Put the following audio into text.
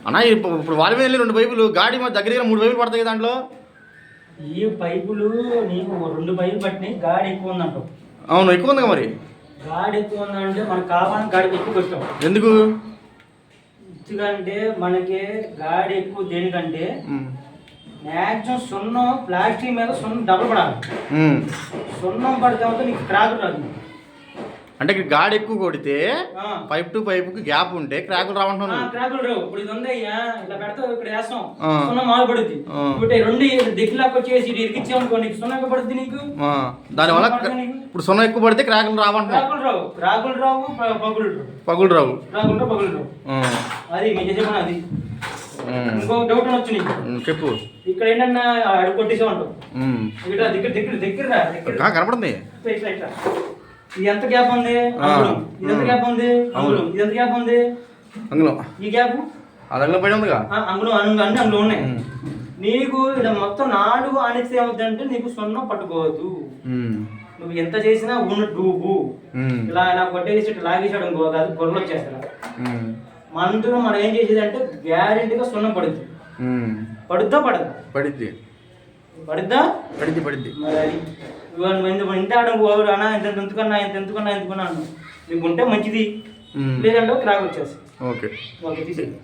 అన్నా ఇప్పుడు వాళ్ళ మీద 2 పైపులు గాడి మా దగ్గర 3 పైపులు పడతాయి దాంట్లో. ఈ పైపులు నీకు 2 పైపులు పట్టినాయి, గాడి ఎక్కువ ఉందంటావు. అవును, ఎక్కువ ఉంది మరి. గాడి ఎక్కువ ఉందంటే మనకు కావాలని గాడికి ఎక్కువ పెట్టాం. ఎందుకు? ఎందుకంటే మనకి గాడి ఎక్కువ దేనికంటే మ్యాక్సిమం సున్నం ప్లాస్టిక్ మీద సున్నం డబుల్ పడాలి. సున్నం పడితే నీకు క్రాక్ రాదు. అంటే గాడి ఎక్కువ కొడితే పైప్ టు పైప్ కి గ్యాప్ ఉంటే క్రాకులు రావంటున్నాను. క్రాకులు రావు. ఇప్పుడు ఇది ఉంది ఇలా పెడతావు, ఇక్కడ వేస్తాం, సున్నం మాలు పడుద్ది. ఇప్పుడు 2 దగ్గరలోకి వచ్చేసి ఇరికిచ్చామనుకో నీకు సున్నం ఎక్కువ పడుద్ది. నీకు దానివల్ల ఇప్పుడు సున్నం ఎక్కువ పడితే క్రాకులు రావంటున్నాను. క్రాకులు రావు, పగులు రావు. అది మీకు చెప్పను. అది ఇంకో డౌట్ వచ్చి నీకు చెప్పు. ఇక్కడ ఏంటన్నా అడుగు కొట్టేసామంటావు. ఇక్కడ దగ్గర కనపడుతుంది. ఇది ఎంత గ్యాప్ ఉంది? ఇది ఎంత గ్యాప్ ఉంది? ఇది ఎంత గ్యాప్ ఉంది? అందులో ఈ గ్యాప్ అందులో పడి ఉందిగా. అందులో అందులో ఉన్నాయి. నీకు ఇలా మొత్తం 4 ఆనిస్తే ఏమవుతుందంటే నీకు సున్నం పట్టుకోవద్దు. నువ్వు ఎంత చేసినా డూబు ఇలా ఇలా కొట్టేసి లాగేసాడు ఇంకో కాదు, గొర్రెలు వచ్చేస్తారు. మందులో మనం ఏం చేసేది అంటే గ్యారెంటీగా సున్నం పడుద్ది. పడుద్దా? పడుద్దా? మరి ఇంత ఆడడం పోవడు అన్నా, ఇంత ఎందుకన్నా నీకు ఉంటే మంచిది, లేదంటే క్రాక్ వచ్చేసి. ఓకే తీసేది.